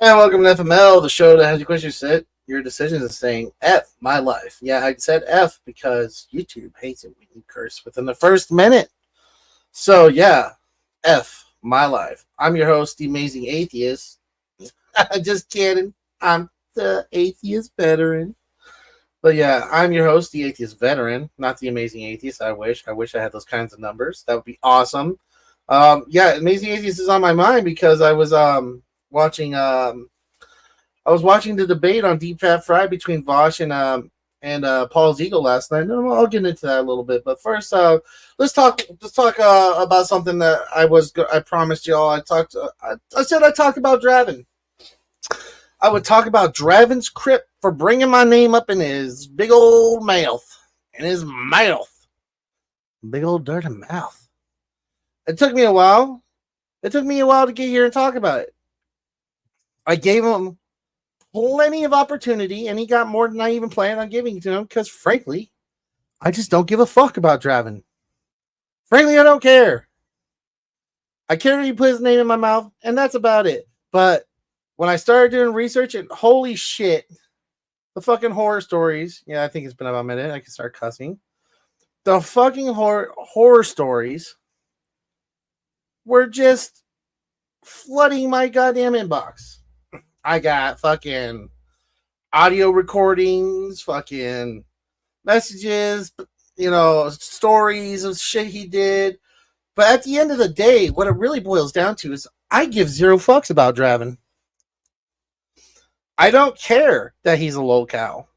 And welcome to FML, the show that has your questions set, your decisions, and saying F my life. Yeah, I said F because YouTube hates it when you curse within the first minute. So yeah, F my life. I'm your host, the amazing atheist. Just kidding. I'm the atheist veteran. But yeah, I'm your host, the atheist veteran, not the amazing atheist. I wish I had those kinds of numbers. That would be awesome. Yeah, amazing atheist is on my mind because watching I was watching the debate on Deep Fat Fry between Vosh and Paul Ziegel last night. And I'll get into that a little bit, but first, let's talk about something that I promised y'all. I said I'd talk about Draven. I would talk about Draven's crypt for bringing my name up in his big old mouth. In his mouth. Big old dirty mouth. It took me a while. It took me a while to get here and talk about it. I gave him plenty of opportunity, and he got more than I even planned on giving to him because, frankly, I just don't give a fuck about Draven. Frankly, I don't care. I care that he put his name in my mouth, and that's about it. But when I started doing research, and holy shit, the fucking horror stories. Yeah, I think it's been about a minute. I can start cussing. The fucking horror stories were just flooding my goddamn inbox. I got fucking audio recordings, fucking messages, stories of shit he did. But at the end of the day, what it really boils down to is I give zero fucks about Draven. I don't care that he's a locale.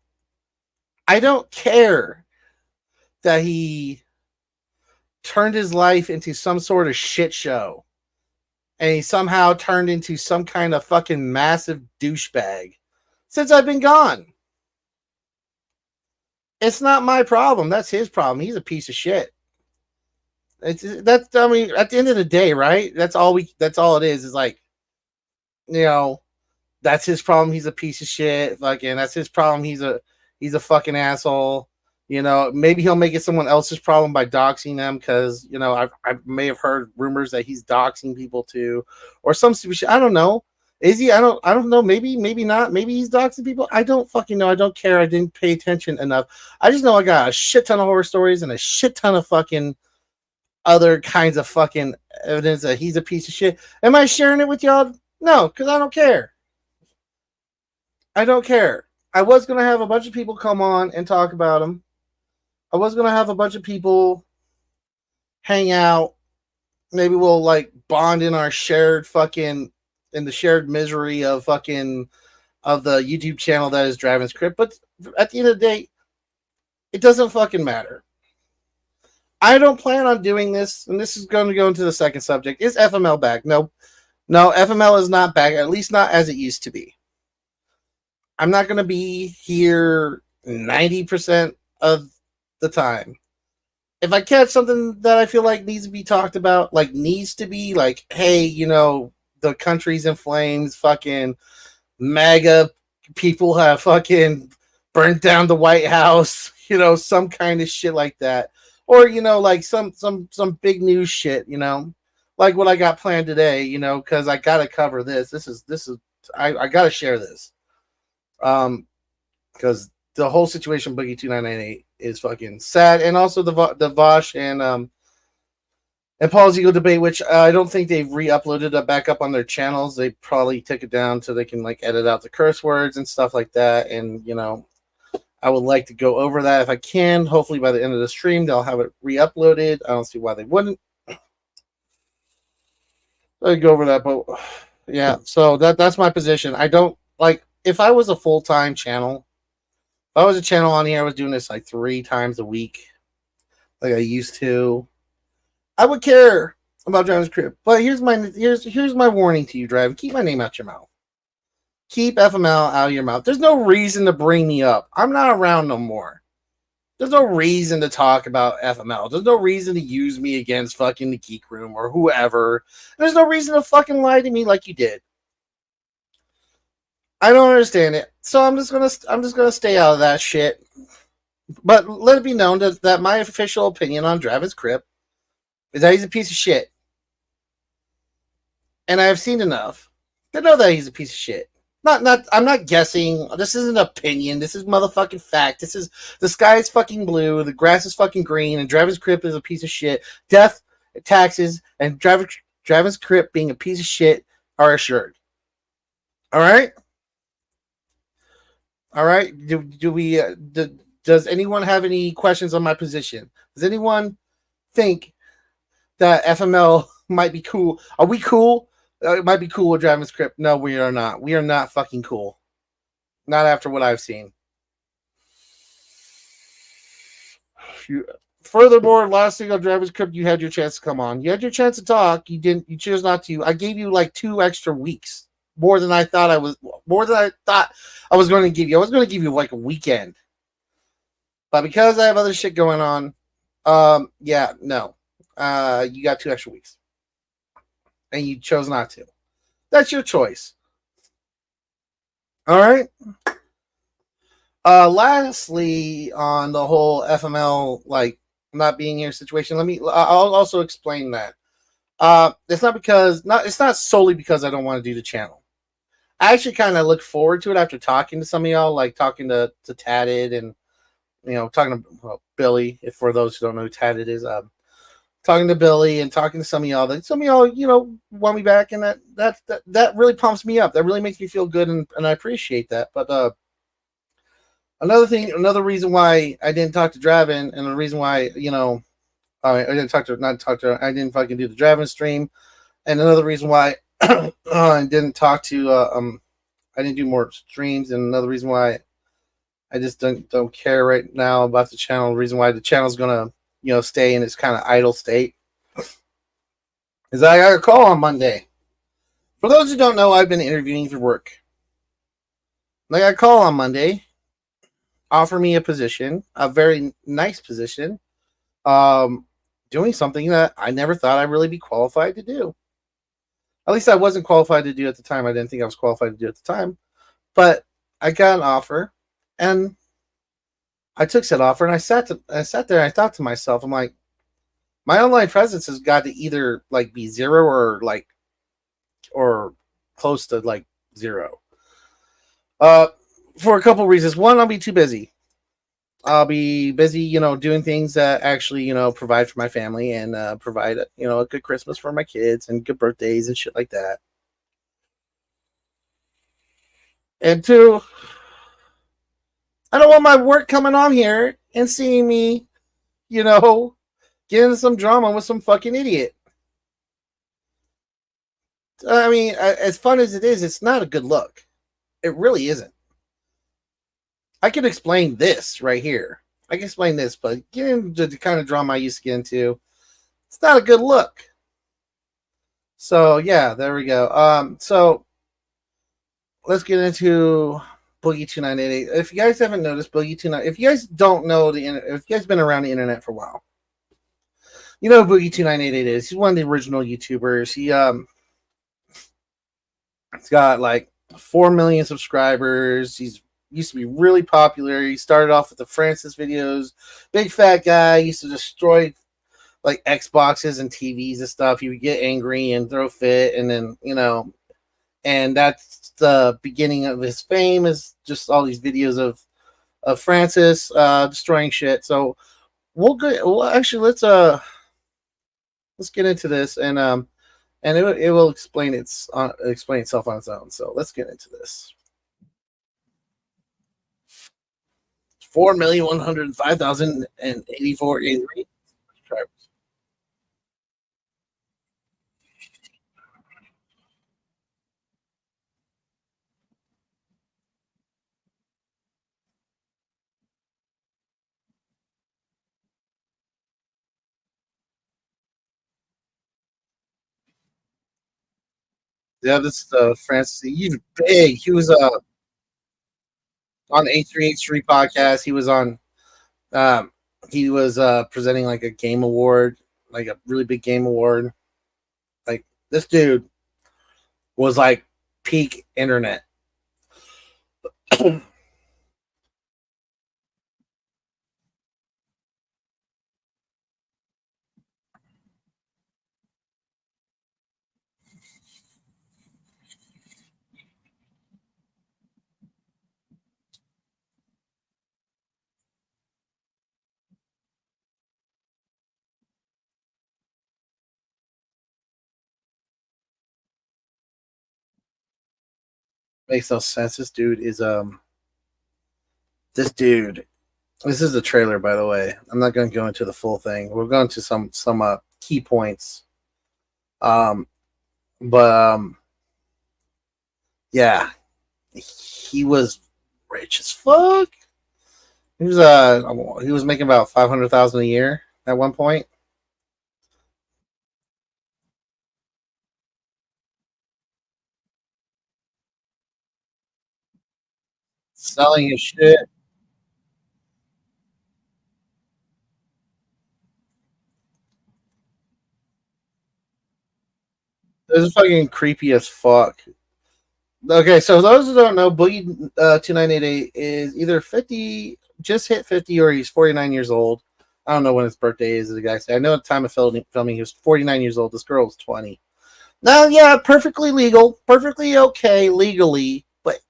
I don't care that he turned his life into some sort of shit show. And he somehow turned into some kind of fucking massive douchebag since I've been gone. It's not my problem. That's his problem. He's a piece of shit. At the end of the day, right? That's all it is. Is like, that's his problem. He's a piece of shit. Fucking, that's his problem. He's a fucking asshole. Maybe he'll make it someone else's problem by doxing them because, I may have heard rumors that he's doxing people too, or some stupid shit. I don't know. Is he? I don't know. Maybe not. Maybe he's doxing people. I don't fucking know. I don't care. I didn't pay attention enough. I just know I got a shit ton of horror stories and a shit ton of fucking other kinds of fucking evidence that he's a piece of shit. Am I sharing it with y'all? No, because I don't care. I don't care. I was going to have a bunch of people come on and talk about him. I was going to have a bunch of people hang out. Maybe we'll bond in our shared in the shared misery of the YouTube channel that is Draven's Crypt. But at the end of the day, it doesn't fucking matter. I don't plan on doing this, and this is going to go into the second subject. Is FML back? No, FML is not back, at least not as it used to be. I'm not going to be here 90% of the time. If I catch something that I feel like needs to be talked about, hey, the country's in flames, fucking MAGA people have fucking burnt down the White House, some kind of shit like that. Or, some big news shit, like what I got planned today, because I got to cover this. I got to share this. Because the whole situation, Boogie 2998, is fucking sad, and also the Vosh and Paul Ziegel debate, which I don't think they've re-uploaded it back up on their channels. They probably took it down so they can edit out the curse words and stuff like that. And I would like to go over that if I can. Hopefully by the end of the stream they'll have it re-uploaded. I don't see why they wouldn't. I'd go over that, but yeah. So that's my position. I don't if I was a full-time channel. If I was a channel on here, I was doing this 3 times a week, like I used to, I would care about Draven's Crypt. But here's my warning to you, Draven. Keep my name out your mouth. Keep FML out of your mouth. There's no reason to bring me up. I'm not around no more. There's no reason to talk about FML. There's no reason to use me against fucking the Geek Room or whoever. There's no reason to fucking lie to me like you did. I don't understand it, so I'm just gonna stay out of that shit. But let it be known that my official opinion on Draven's Crypt is that he's a piece of shit, and I have seen enough to know that he's a piece of shit. Not I'm not guessing. This isn't an opinion. This is motherfucking fact. This is the sky is fucking blue, the grass is fucking green, and Draven's Crypt is a piece of shit. Death, taxes, and Draven's Crypt being a piece of shit are assured. All right? All right? Do we does anyone have any questions on my position? Does anyone think that FML might be cool? Are we cool? It might be cool with Draven's Crypt. No, we are not. We are not fucking cool. Not after what I've seen. Furthermore, last thing on Draven's Crypt, you had your chance to come on. You had your chance to talk. You didn't. You chose not to. I gave you like 2 extra weeks, more than I thought I was. More than I thought I was going to give you. I was going to give you like a weekend, but because I have other shit going on, yeah, no, you got 2 extra weeks, and you chose not to. That's your choice. All right. Lastly, on the whole FML like not being here situation, I'll also explain that. It's not solely because I don't want to do the channel. I actually kind of look forward to it after talking to some of y'all, like talking to Tatted and talking to Billy. If for those who don't know who Tatted is, talking to Billy and talking to some of y'all. That some of y'all want me back, and that really pumps me up. That really makes me feel good, and I appreciate that. But another reason why I didn't talk to Draven, and the reason why I didn't I didn't fucking do the Draven stream, and another reason why I didn't talk to I didn't do more streams, and another reason why I just don't care right now about the channel. The reason why the channel's gonna stay in its kind of idle state is I got a call on Monday. For those who don't know, I've been interviewing for work. I got a call on Monday, offer me a position, a very nice position, doing something that I never thought I'd really be qualified to do. At least I wasn't qualified to do at the time. I didn't think I was qualified to do at the time. But I got an offer, and I took said offer, and I sat there and I thought to myself, I'm like, my online presence has got to either like be 0 or close to like 0. For a couple reasons. One, I'll be too busy. I'll be busy, doing things that actually, provide for my family and provide, a good Christmas for my kids and good birthdays and shit like that. And 2, I don't want my work coming on here and seeing me, get into some drama with some fucking idiot. I mean, as fun as it is, it's not a good look. It really isn't. I can explain this right here. I can explain this, but getting into the kind of drama I used to get into, it's not a good look. So yeah, there we go. So let's get into Boogie 2988. If you guys haven't noticed, Boogie 29, if you guys don't know if you guys been around the internet for a while, you know who Boogie 2988 is. He's one of the original YouTubers. He's got like 4 million subscribers. He's used to be really popular. He started off with the Francis videos. Big fat guy, used to destroy like Xboxes and TVs and stuff. He would get angry and throw fit, and then and that's the beginning of his fame, is just all these videos of Francis destroying shit. So actually let's get into this, and it will explain itself on its own. So let's get into this. 4,105,084 subscribers. Yeah, this is Francis. He's big. He was on H3H3 podcast. He was on. Um, he was presenting like a game award, like a really big game award. Like this dude was like peak internet. makes no sense. This dude is this dude. This is the trailer, by the way. I'm not going to go into the full thing. We're going to some key points. Um, but yeah, he was rich as fuck. He was making about 500,000 a year at one point. Selling his shit. This is fucking creepy as fuck. Okay, so those who don't know, Boogie 2988 is either 50, just hit 50, or he's 49 years old. I don't know when his birthday is. The guy said, I know at the time of filming, he was 49 years old. This girl was 20. Now, yeah, perfectly legal, perfectly okay legally, but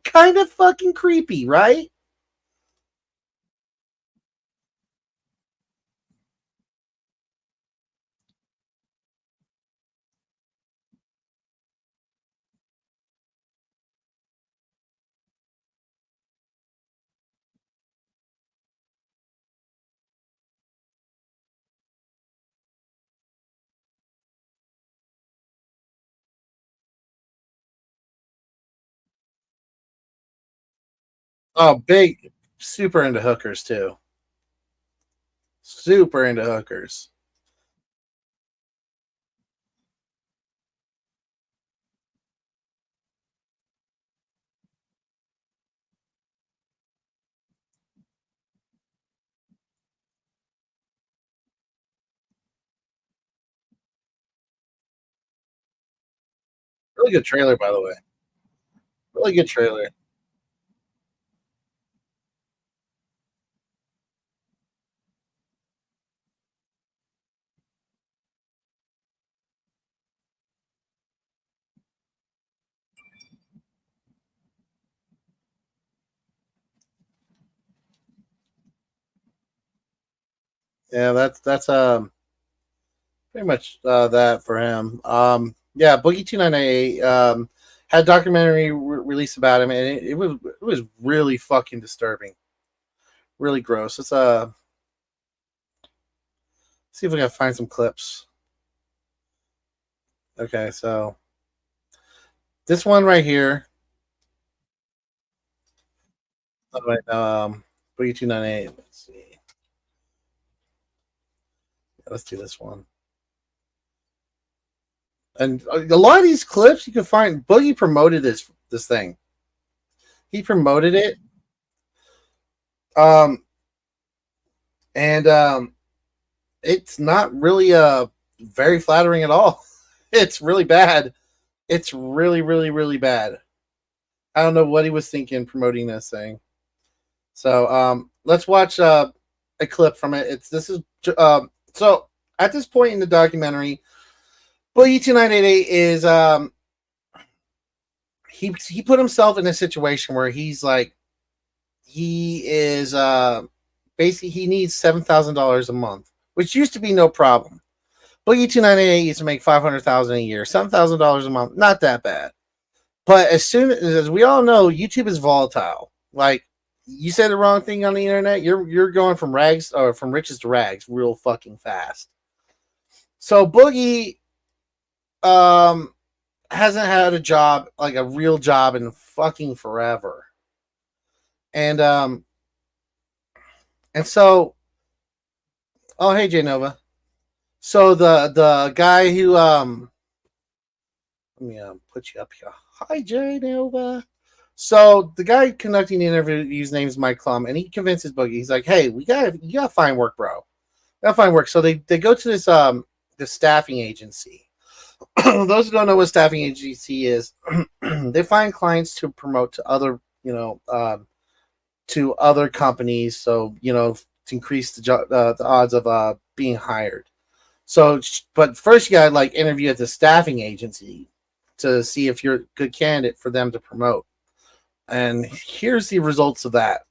kind of fucking creepy, right? Oh, big, super into hookers too. Super into hookers. Really good trailer, by the way. Really good trailer. Yeah, that's pretty much that for him. Yeah, Boogie 298 had a documentary released about him, and it was really fucking disturbing, really gross. Let's see if we can find some clips. Okay, so this one right here. Oh, wait, Boogie 298. Let's see. Let's do this one. And a lot of these clips you can find. Boogie promoted this thing. He promoted it. Um, and it's not really very flattering at all. It's really bad. It's really, really, really bad. I don't know what he was thinking promoting this thing. So let's watch a clip from it. It's this is so at this point in the documentary, Boogie 2988 is he put himself in a situation where he's like he is basically he needs $7,000 a month, which used to be no problem. Boogie 298 used to make 500,000 a year, $7,000 a month, not that bad. But as soon as we all know, YouTube is volatile. Like you said the wrong thing on the internet, you're going from rags or from riches to rags real fucking fast. So Boogie um hasn't had a job, like a real job, in fucking forever. And so oh hey J Nova. So the guy who let me put you up here. Hi J Nova. So the guy conducting the interview, his name's Mike Klum, and he convinces Boogie. He's like, "Hey, you gotta find work, bro. You gotta find work." So they go to this staffing agency. Those who don't know what staffing agency is, they find clients to promote to other to other companies. So to increase the odds of being hired. So, but first you gotta like interview at the staffing agency to see if you're a good candidate for them to promote. And here's the results of that.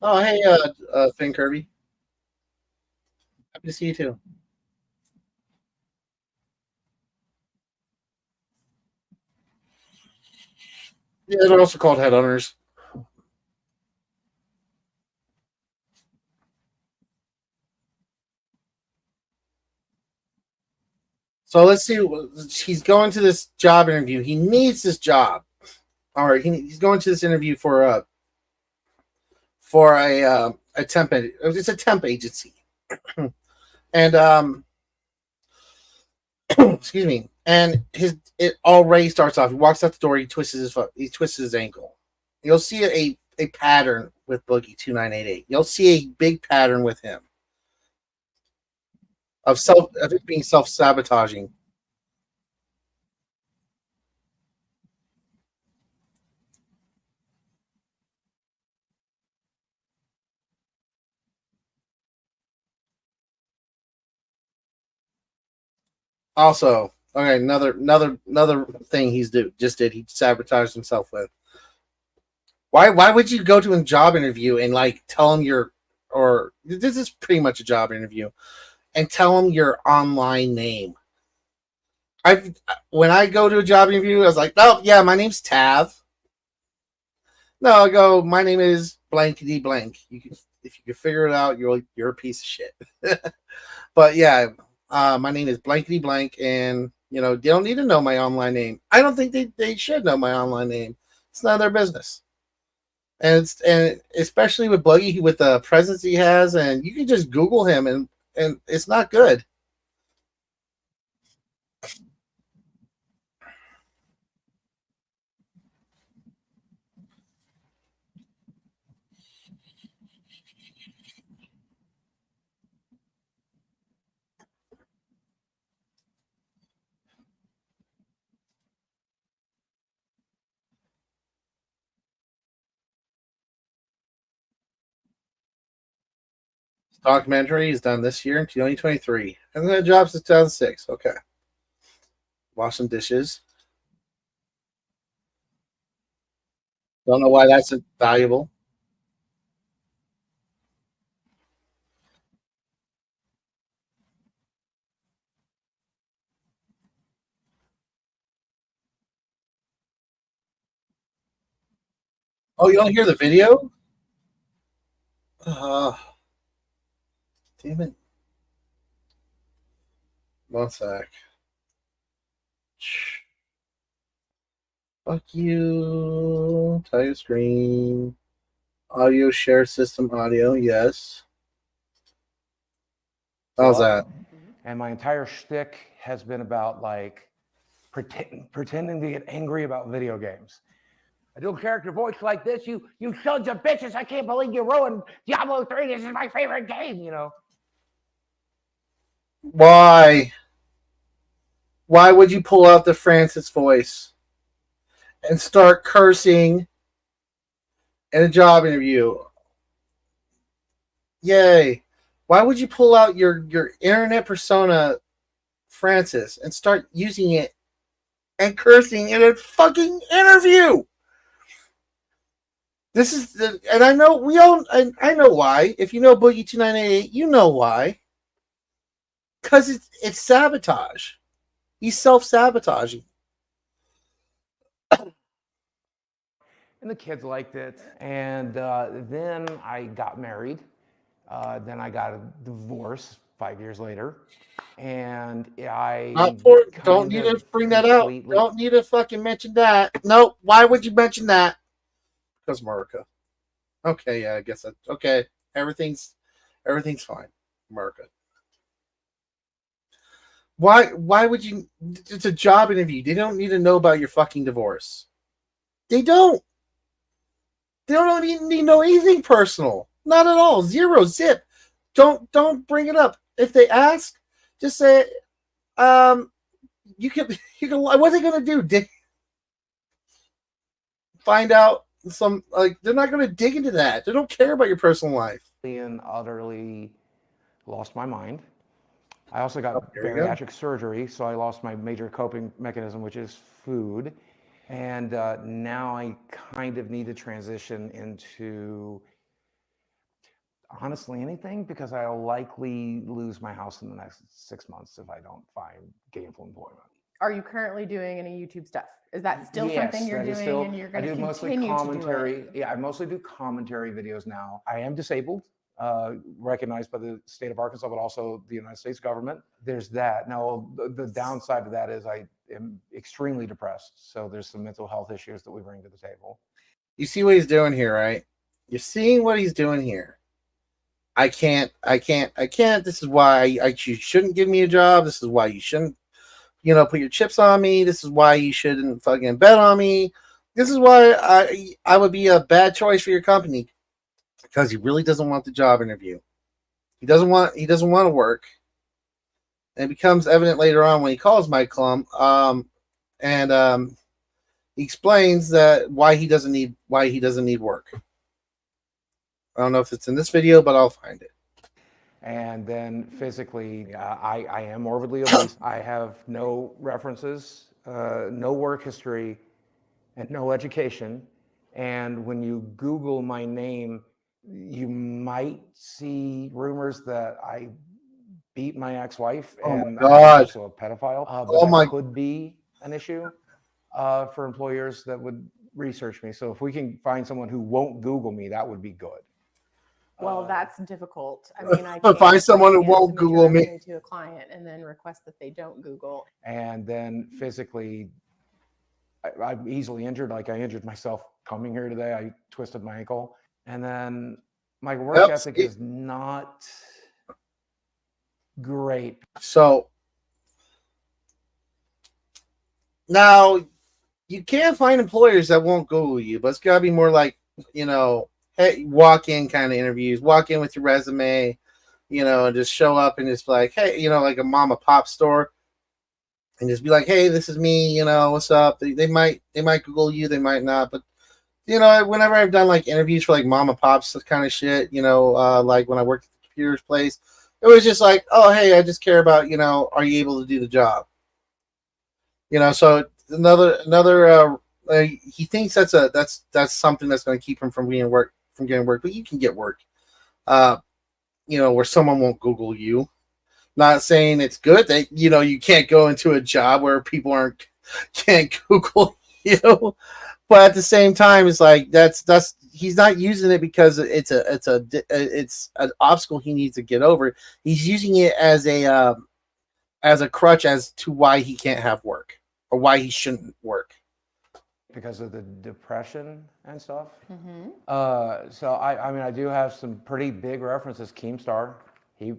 Oh, hey, Finn Kirby. Happy to see you too. Yeah, they're also called headhunters. So let's see. He's going to this job interview. He needs this job. All right, he's going to this interview for a temp. It's a temp agency, and excuse me. And it already starts off. He walks out the door. He twists his ankle. You'll see a pattern with Boogie 2988. You'll see a big pattern with him of it being self sabotaging. Also, okay, another thing just did. He sabotaged himself with. Why would you go to a job interview and like tell him or this is pretty much a job interview and tell him your online name? I when I go to a job interview, I was like, oh yeah, my name's Tav. No, I go, my name is blankety blank. If you can figure it out, you're a piece of shit. But yeah, my name is blankety blank, and they don't need to know my online name. I don't think they should know my online name. It's none of their business. And especially with Buggy, with the presence he has, and you can just Google him, and it's not good. Documentary is done this year in 2023. And the job since 2006. Okay. Wash some dishes. Don't know why that's valuable. Oh, you don't hear the video? Uh, damn it. One sec. Fuck you. Tile screen. Audio share system audio. Yes. How's that? And my entire shtick has been about like pretending to get angry about video games. I do a character voice like this. You sons of bitches! I can't believe you ruined Diablo 3. This is my favorite game. Why? Why would you pull out the Francis voice and start cursing in a job interview? Yay. Why would you pull out your internet persona, Francis, and start using it and cursing in a fucking interview? This is the, and I know we all, I know why. If you know Boogie 2988, you know why. Because it's sabotage. He's self sabotaging. And the kids liked it. And then I got married. Then I got a divorce 5 years later. And Don't need to bring that out. Don't need to fucking mention that. No, why would you mention that? Because America. Okay, yeah, I guess that. Okay, everything's fine, America. Why would you? It's a job interview. They don't need to know about your fucking divorce. They don't. They don't even need to know anything personal. Not at all. Zero zip. Don't bring it up. If they ask, just say, um, you can. What are they gonna do? Find out some like they're not gonna dig into that. They don't care about your personal life. And utterly lost my mind. I also got There you bariatric surgery, so I lost my major coping mechanism, which is food. And now I kind of need to transition into honestly anything, because I'll likely lose my house in the next 6 months if I don't find gainful employment. Are you currently doing any YouTube stuff? Is that still Yes, something you're that is doing still, and you're I going to do mostly continue to do commentary. it? Yeah, I mostly do commentary videos now. I am disabled, recognized by the state of Arkansas, but also the United States government. There's that. Now, the downside to that is I am extremely depressed. So there's some mental health issues that we bring to the table. You see what he's doing here, right? You're seeing what he's doing here. I can't. This is why you shouldn't give me a job. This is why you shouldn't, put your chips on me. This is why you shouldn't fucking bet on me. This is why I would be a bad choice for your company, because he really doesn't want the job interview. He doesn't want to work. And it becomes evident later on when he calls Mike Klum, and he explains that why he doesn't need work. I don't know if it's in this video, but I'll find it. And then physically, I am morbidly obese. I have no references, no work history, and no education. And when you Google my name, you might see rumors that I beat my ex-wife and I'm also a pedophile. But that could be an issue for employers that would research me. So if we can find someone who won't Google me, that would be good. Well, that's difficult. I mean, I can't find someone who won't Google me to a client and then request that they don't Google. And then physically, I'm easily injured. Like I injured myself coming here today. I twisted my ankle, and then my work ethic is not great. So now you can find employers that won't Google you, but it's got to be more like, hey, walk-in kind of interviews. Walk in with your resume, and just show up and just like, hey, like a mom and pop store, and just be like, hey, this is me. What's up? They might Google you, they might not, but whenever I've done like interviews for like mom and pops kind of shit, like when I worked at the computer's place, it was just like, oh, hey, I just care about, are you able to do the job? So another. He thinks that's something that's going to keep him from getting work, but you can get work, where someone won't Google you. Not saying it's good that you can't go into a job where people can't Google you, but at the same time, it's like that's he's not using it because it's an obstacle he needs to get over. He's using it as a crutch as to why he can't have work or why he shouldn't work. Because of the depression and stuff. Mm-hmm. So I mean, I do have some pretty big references. Keemstar, he'd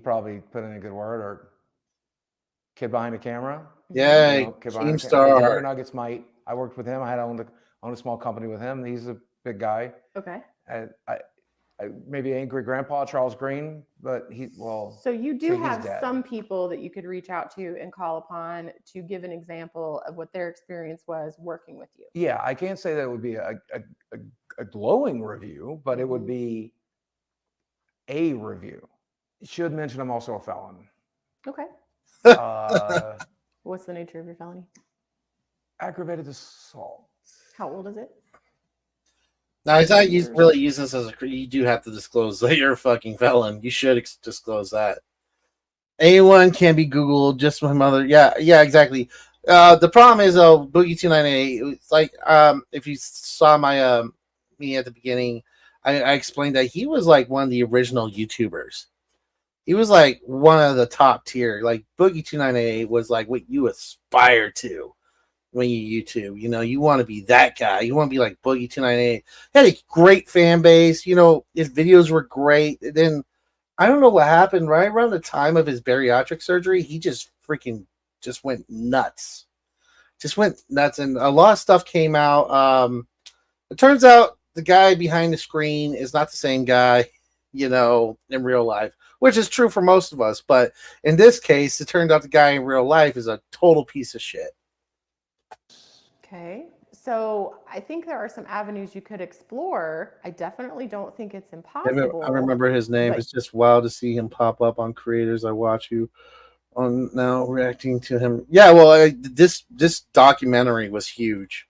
probably put in a good word, or Kid Behind the Camera. Yeah, Keemstar. Denver Nuggets might. I worked with him. I had owned a small company with him. He's a big guy. Okay. I maybe Angry Grandpa Charles Green, but So you do have some people that you could reach out to and call upon to give an example of what their experience was working with you. Yeah, I can't say that it would be a glowing review, but it would be a review. Should mention I'm also a felon. Okay. What's the nature of your felony? Aggravated assault. How old is it? Now, he's not really using this as you do have to disclose that you're a fucking felon. You should disclose that. Anyone can be Googled, just my mother. Yeah, exactly. The problem is, Boogie 298. It's like, if you saw my me at the beginning, I explained that he was like one of the original YouTubers. He was like one of the top tier. Like Boogie 298 was like what you aspire to when you YouTube. You want to be that guy. You want to be like Boogie 298. He had a great fan base. His videos were great. And then I don't know what happened right around the time of his bariatric surgery. He just went nuts. And a lot of stuff came out. It turns out the guy behind the screen is not the same guy, in real life, which is true for most of us. But in this case, it turned out the guy in real life is a total piece of shit. Okay, so I think there are some avenues you could explore. I definitely don't think it's impossible. I remember his name. It's just wild to see him pop up on Creators I Watch You on now, reacting to him. Yeah, well, this documentary was huge.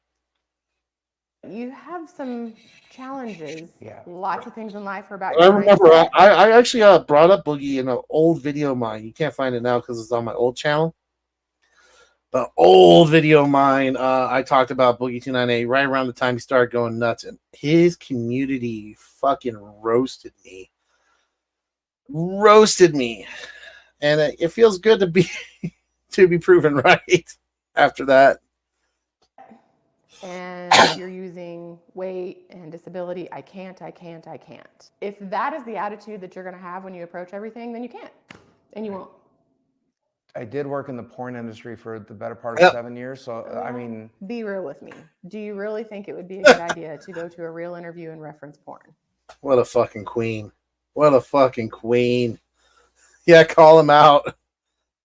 You have some challenges. Yeah. Lots of things in life are about I your remember mindset. I actually brought up Boogie in an old video of mine. You can't find it now because it's on my old channel. But old video of mine, I talked about Boogie 298 right around the time he started going nuts, and his community fucking roasted me. And it feels good to be to be proven right after that. And you're using weight and disability. I can't. If that is the attitude that you're going to have when you approach everything, then you can't, and you won't. I did work in the porn industry for the better part of 7 years. So, I mean, be real with me. Do you really think it would be a good idea to go to a real interview and reference porn? What a fucking queen. Yeah, call him out.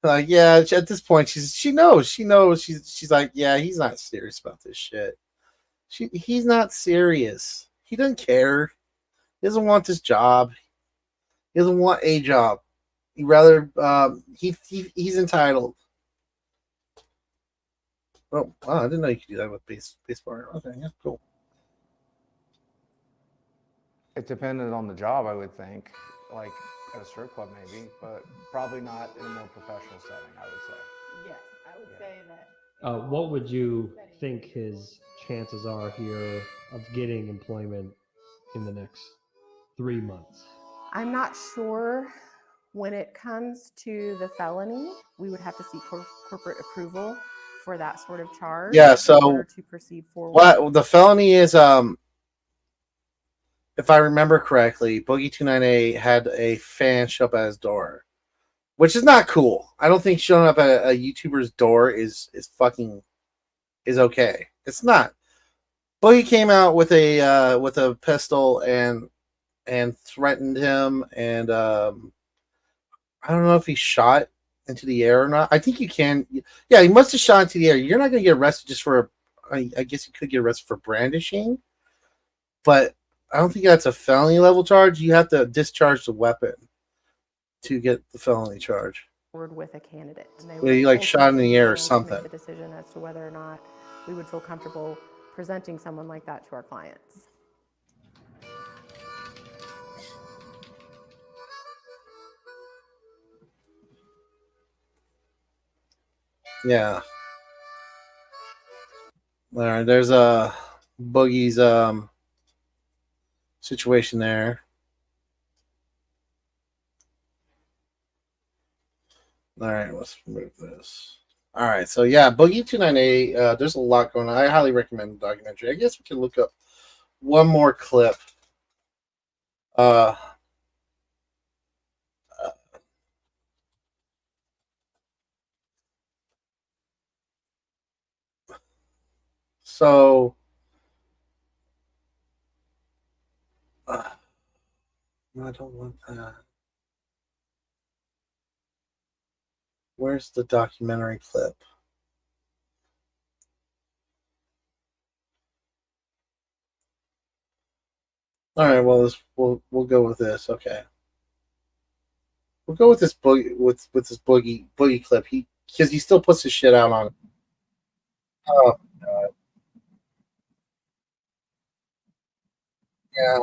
Like, yeah, at this point, she knows. She's like, yeah, he's not serious about this shit. He's not serious. He doesn't care. He doesn't want this job. He doesn't want a job. He rather he's entitled. Oh, wow, I didn't know you could do that with base bar. Okay, yeah, cool. it depended on the job, I would think. Like at a strip club, maybe, but probably not in a more professional setting, I would say. Yes, I would say that. What would you think his chances are here of getting employment in the next 3 months? I'm not sure. When it comes to the felony, we would have to seek corporate approval for that sort of charge. Yeah, so in order to proceed forward. What the felony is, if I remember correctly, Boogie 298 had a fan show up at his door, which is not cool. I don't think showing up at a YouTuber's door is okay. It's not. Boogie came out with a pistol and threatened him, and I don't know if he shot into the air or not. I think you can. Yeah, he must have shot into the air. You're not going to get arrested just for. I guess you could get arrested for brandishing, but I don't think that's a felony level charge. You have to discharge the weapon to get the felony charge. With a candidate, Well, you like shot in the air or something. Make the decision as to whether or not we would feel comfortable presenting someone like that to our clients. Yeah. All right, there's a Boogie's situation there. All right, let's move this. All right, so yeah, Boogie 298. There's a lot going on. I highly recommend the documentary. I guess we can look up one more clip. So, no, I don't want that. Where's the documentary clip? All right, well, we'll go with this. Okay, we'll go with this Boogie with this Boogie clip. Because he still puts his shit out on it. Oh God. Yeah,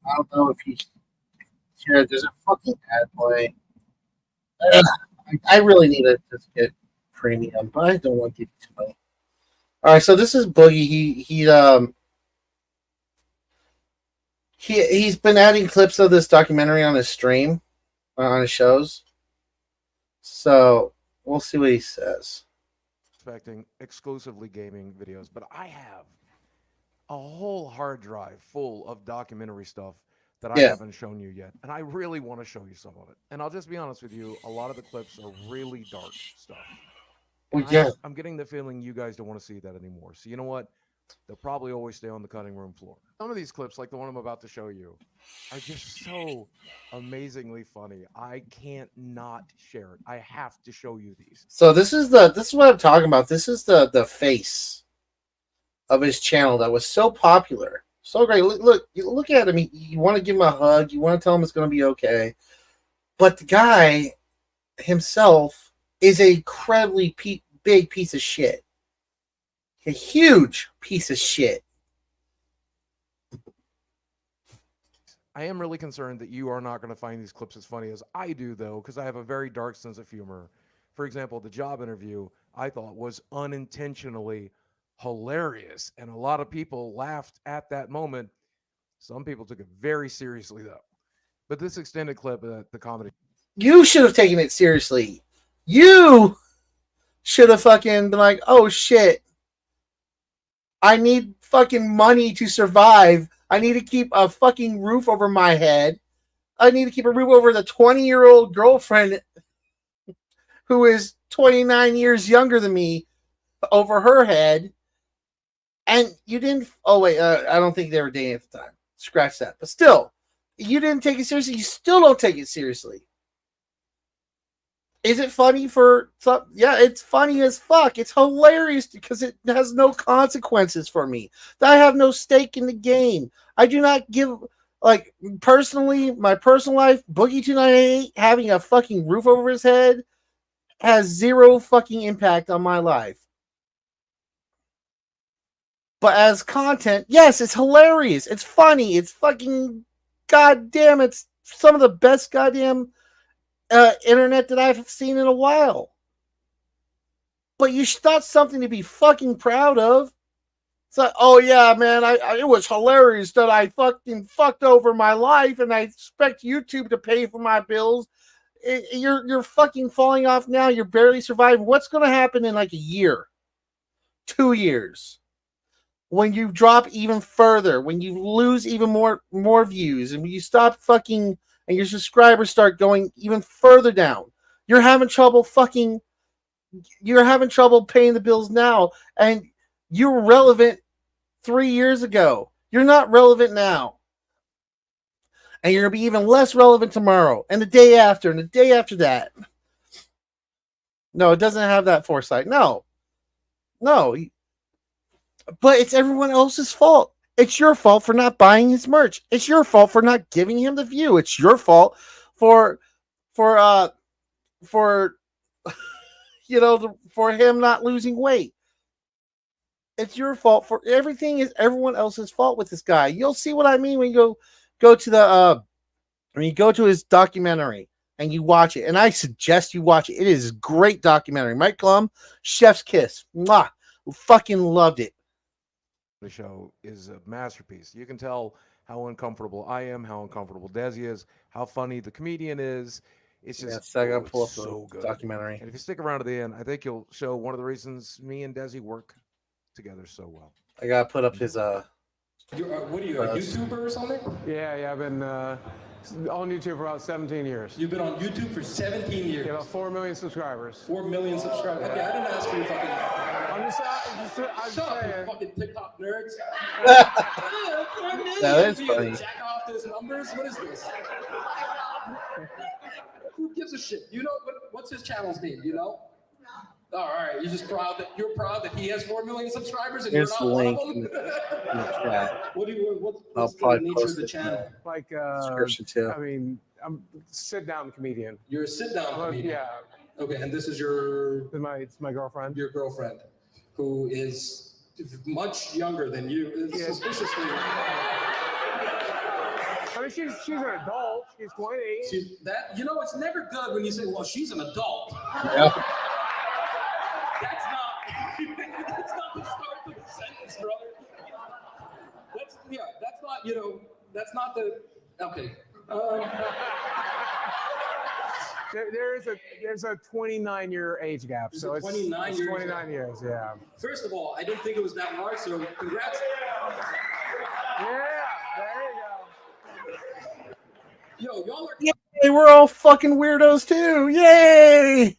I don't know if he. Yeah, there's a fucking ad play. I really need to just get premium, but I don't want to give you too money. All right, so this is Boogie. He's been adding clips of this documentary on his stream, on his shows. So we'll see what he says. Expecting exclusively gaming videos, but I have a whole hard drive full of documentary stuff that I haven't shown you yet, and I really want to show you some of it. And I'll just be honest with you, a lot of the clips are really dark stuff. I'm getting the feeling you guys don't want to see that anymore. So you know what? They'll probably always stay on the cutting room floor. Some of these clips, like the one I'm about to show you, are just so amazingly funny. I can't not share it. I have to show you these. So this is what I'm talking about. This is the face of his channel that was so popular. So great. Look at him. You want to give him a hug. You want to tell him it's going to be okay. But the guy himself is a incredibly big piece of shit. A huge piece of shit. I am really concerned that you are not going to find these clips as funny as I do, though, because I have a very dark sense of humor. For example, the job interview I thought was unintentionally hilarious, and a lot of people laughed at that moment. Some people took it very seriously, though. But this extended clip, the comedy. You should have taken it seriously. You should have fucking been like, oh shit, I need fucking money to survive. I need to keep a fucking roof over my head. I need to keep a roof over the 20-year-old girlfriend who is 29 years younger than me over her head. And you didn't. Oh, wait. I don't think they were dating at the time. Scratch that. But still, you didn't take it seriously. You still don't take it seriously. Is it funny for some? Yeah, it's funny as fuck. It's hilarious because it has no consequences for me. I have no stake in the game. I do not give, like, personally, my personal life, Boogie298 having a fucking roof over his head has zero fucking impact on my life. But as content, yes, it's hilarious. It's funny. It's fucking goddamn. It's some of the best goddamn internet that I've seen in a while. But it's not something to be fucking proud of. It's like, oh yeah, man, it was hilarious that I fucking fucked over my life and I expect YouTube to pay for my bills. You're fucking falling off now. You're barely surviving. What's going to happen in like a year? 2 years? When you drop even further, when you lose even more views, and when you stop fucking, and your subscribers start going even further down, you're having trouble paying the bills now, and you were relevant 3 years ago. You're not relevant now. And you're going to be even less relevant tomorrow, and the day after, and the day after that. No, it doesn't have that foresight. No. But it's everyone else's fault. It's your fault for not buying his merch. It's your fault for not giving him the view. It's your fault for you know, for him not losing weight. It's your fault for everything. Is everyone else's fault with this guy. You'll see what I mean when you go to when you go to his documentary and you watch it. And I suggest you watch it. It is a great documentary. Mike Klum, Chef's Kiss. Mwah. Fucking loved it. The show is a masterpiece. You can tell how uncomfortable I am, how uncomfortable Desi is, how funny the comedian is. It's just I gotta pull up so the good. documentary. And if you stick around to the end, I think you'll show one of the reasons me and Desi work together so well. I gotta put up his what are you, a YouTuber or something? Yeah, I've been on YouTube for about 17 years. You've been on YouTube for 17 years. Yeah, about 4 million subscribers. 4 million subscribers. Okay, I didn't ask for your fucking. I'm just Shut up, saying. you fucking TikTok nerds. That is funny. Jack off those numbers. What is this? Who gives a shit? You know what's his channel's name? You know? All right, you're just proud that he has 4 million subscribers and Here's you're not one of the them. link in the chat. What's the nature of the channel? Like, Description too. I mean, I'm a sit-down comedian. You're a sit-down comedian. Yeah. Okay, and this is your It's my girlfriend. Your girlfriend, who is much younger than you, suspiciously. I mean, she's an adult. She's 20. It's never good when you say, "Well, she's an adult." Yeah. That's not the start of the sentence, brother. That's not the. Okay. There's a 29-year age gap, so it's 29 years. 29 years, yeah. First of all, I didn't think it was that large, so congrats. Yeah, there you go. Yo, y'all are. Yay, we're all fucking weirdos too. Yay!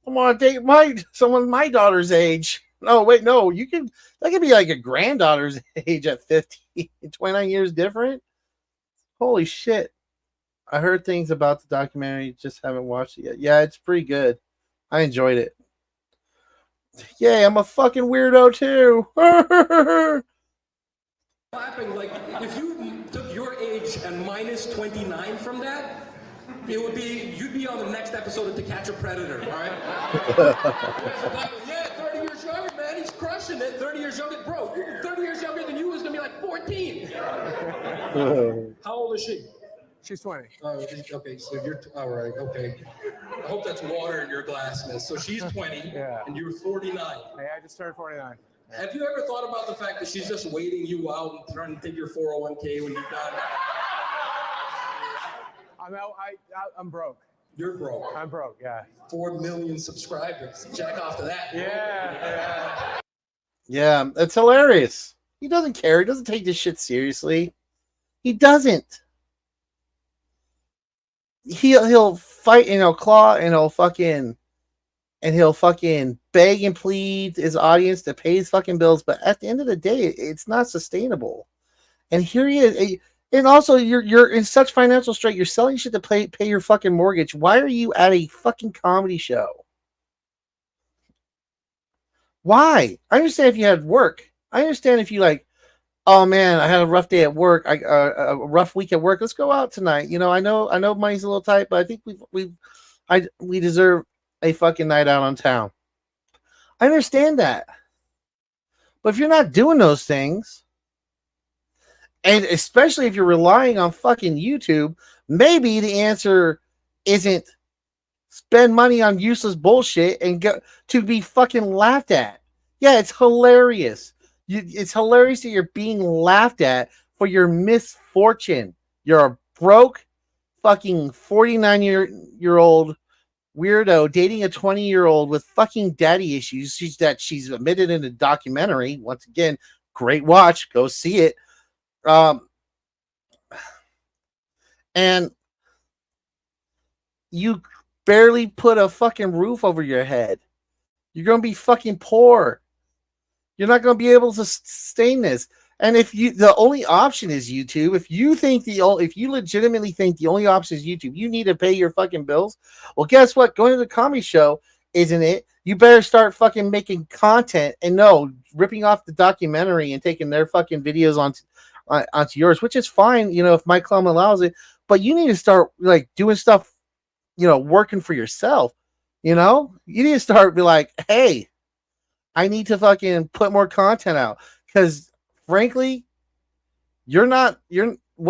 I'm gonna date someone my daughter's age. No, wait, no, that could be like a granddaughter's age at 50. 29 years different. Holy shit. I heard things about the documentary, just haven't watched it yet. Yeah, it's pretty good. I enjoyed it. Yay, I'm a fucking weirdo too. Laughing, like, if you took your age and minus 29 from that, you'd be on the next episode of To Catch a Predator, all right? Yeah, 30 years younger, man, he's crushing it. 30 years younger, bro, 30 years younger than you is gonna be like 14. old is she? She's 20. Okay, so you're all right. Okay, I hope that's water in your glass, miss. So she's 20, and you're 49. Hey, I just turned 49. Have you ever thought about the fact that she's just waiting you out and trying to take your 401k when you're done? I'm broke. You're broke. I'm broke. Yeah. 4 million subscribers. Jack off to that. Yeah, it's hilarious. He doesn't care. He doesn't take this shit seriously. He doesn't. He'll fight and he'll claw and he'll fucking beg and plead his audience to pay his fucking bills, but at the end of the day, it's not sustainable. And here he is. And also, you're in such financial strait. You're selling shit to pay your fucking mortgage. Why are you at a fucking comedy show? Why? I understand if you had work. I understand if you like, oh man, I had a rough day at work. A rough week at work. Let's go out tonight. You know, I know money's a little tight, but I think we deserve a fucking night out on town. I understand that. But if you're not doing those things, and especially if you're relying on fucking YouTube, maybe the answer isn't spend money on useless bullshit and get to be fucking laughed at. Yeah, it's hilarious. It's hilarious that you're being laughed at for your misfortune. You're a broke fucking 49-year-old weirdo dating a 20-year-old with fucking daddy issues. She's admitted in a documentary. Once again, great watch. Go see it. And you barely put a fucking roof over your head. You're going to be fucking poor. You're not going to be able to sustain this. And if the only option is YouTube, if you legitimately think the only option is YouTube, you need to pay your fucking bills. Well, guess what? Going to the comedy show isn't it. You better start fucking making content and ripping off the documentary and taking their fucking videos onto yours, which is fine, if Mike Klum allows it. But you need to start like doing stuff, working for yourself. You need to start be like, hey, I need to fucking put more content out because frankly, what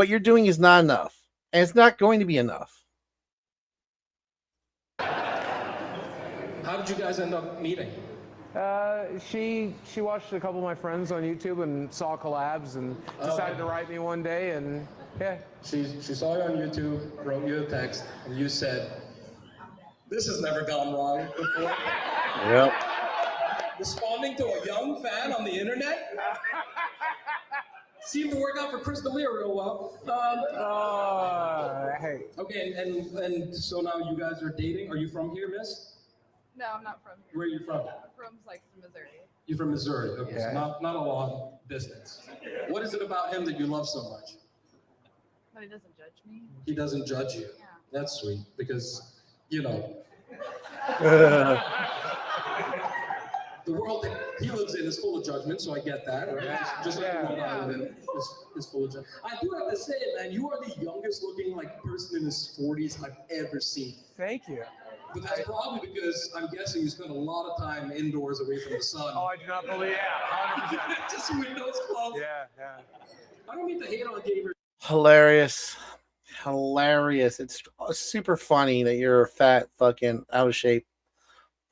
you're doing is not enough, and it's not going to be enough. How did you guys end up meeting? She watched a couple of my friends on YouTube and saw collabs and decided to write me one day, and yeah. She saw you on YouTube, wrote you a text, and you said, "This has never gone wrong before." Yep. Responding to a young fan on the internet seemed to work out for Chris D'Elia real well. Hey. Okay, and so now you guys are dating. Are you from here, miss? No, I'm not from here. Where are you from? I'm from Missouri. You're from Missouri. Okay, Yeah. so not a long distance. What is it about him that you love so much? But he doesn't judge me. He doesn't judge you. Yeah. That's sweet because, the world that he lives in is full of judgment, so I get that, right? Just like the world I live in is full of judgment. I do have to say, man, you are the youngest looking person in his 40s I've ever seen. Thank you. But that's probably because I'm guessing you spend a lot of time indoors away from the sun. Oh, I do not believe. Yeah, 100%. Just windows closed. Yeah. I don't mean to hate on gamers. Hilarious. It's super funny that you're a fat fucking out of shape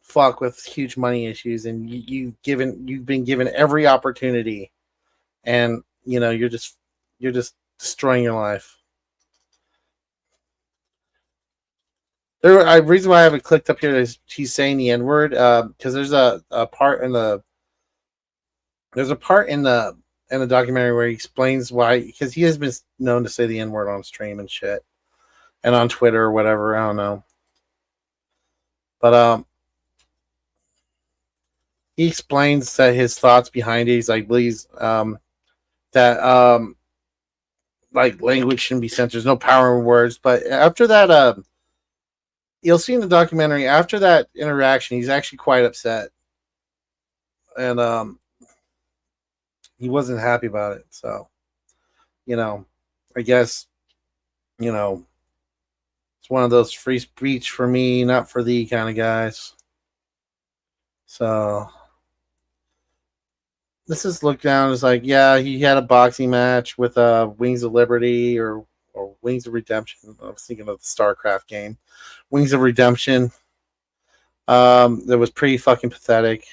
fuck with huge money issues, and you've been given every opportunity, and you're just destroying your life. The reason why I haven't clicked up here is he's saying the N-word, because there's a part in the documentary where he explains why, because he has been known to say the N-word on stream and shit, and on Twitter or whatever. I don't know, but he explains that his thoughts behind it. He's like, believes that like language shouldn't be censored. There's no power in words. But after that, you'll see in the documentary, after that interaction, he's actually quite upset, and he wasn't happy about it. So, I guess, it's one of those free speech for me, not for thee kind of guys. So this is looked down as like, yeah, he had a boxing match with Wings of Liberty or or Wings of Redemption. I was thinking of the StarCraft game, Wings of Redemption. That was pretty fucking pathetic.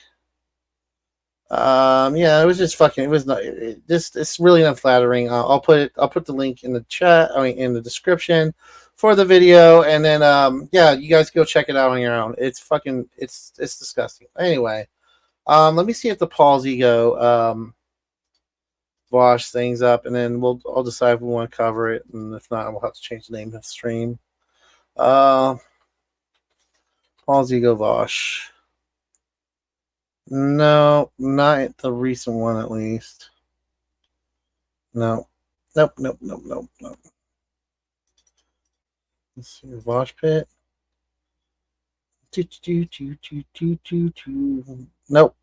Yeah, it was just fucking. It was not. It's really unflattering. I'll put the link in the chat. I mean, in the description for the video, and then yeah, you guys go check it out on your own. It's fucking. It's disgusting. Anyway, let me see if the Paul's Ego wash things up, and then I'll decide if we want to cover it, and if not, we'll have to change the name of the stream. Paul's Ego Vosh. No, not the recent one at least. No. Nope. Let's see, Vosh Pit. Nope.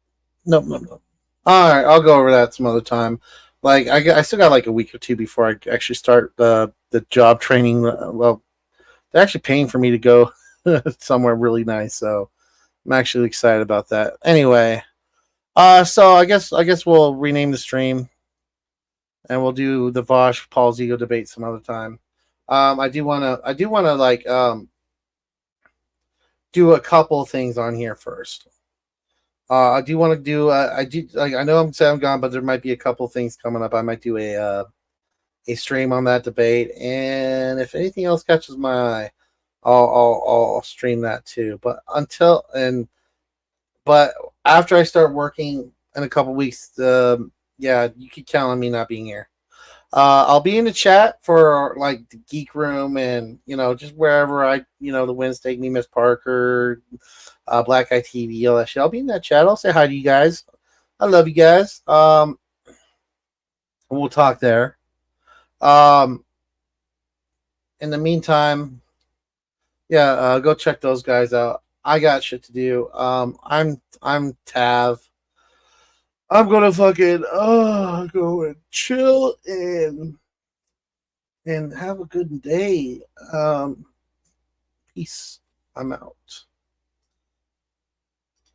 Alright, I'll go over that some other time. Like I still got like a week or two before I actually start the job training. Well, they're actually paying for me to go somewhere really nice, so I'm actually excited about that. Anyway, so I guess we'll rename the stream, and we'll do the Vosh Paul's Ego debate some other time. I do wanna like do a couple of things on here first. I do want to do. I know I'm saying I'm gone, but there might be a couple of things coming up. I might do a stream on that debate, and if anything else catches my eye, I'll stream that too. But after I start working in a couple weeks, yeah, you can count on me not being here. I'll be in the chat for like the Geek Room and just wherever the winds take me, Miss Parker, Black Eye TV, all that shit. I'll be in that chat. I'll say hi to you guys. I love you guys. We'll talk there. In the meantime, yeah, go check those guys out. I got shit to do. I'm Tav. I'm gonna fucking go and chill and have a good day. Peace. I'm out.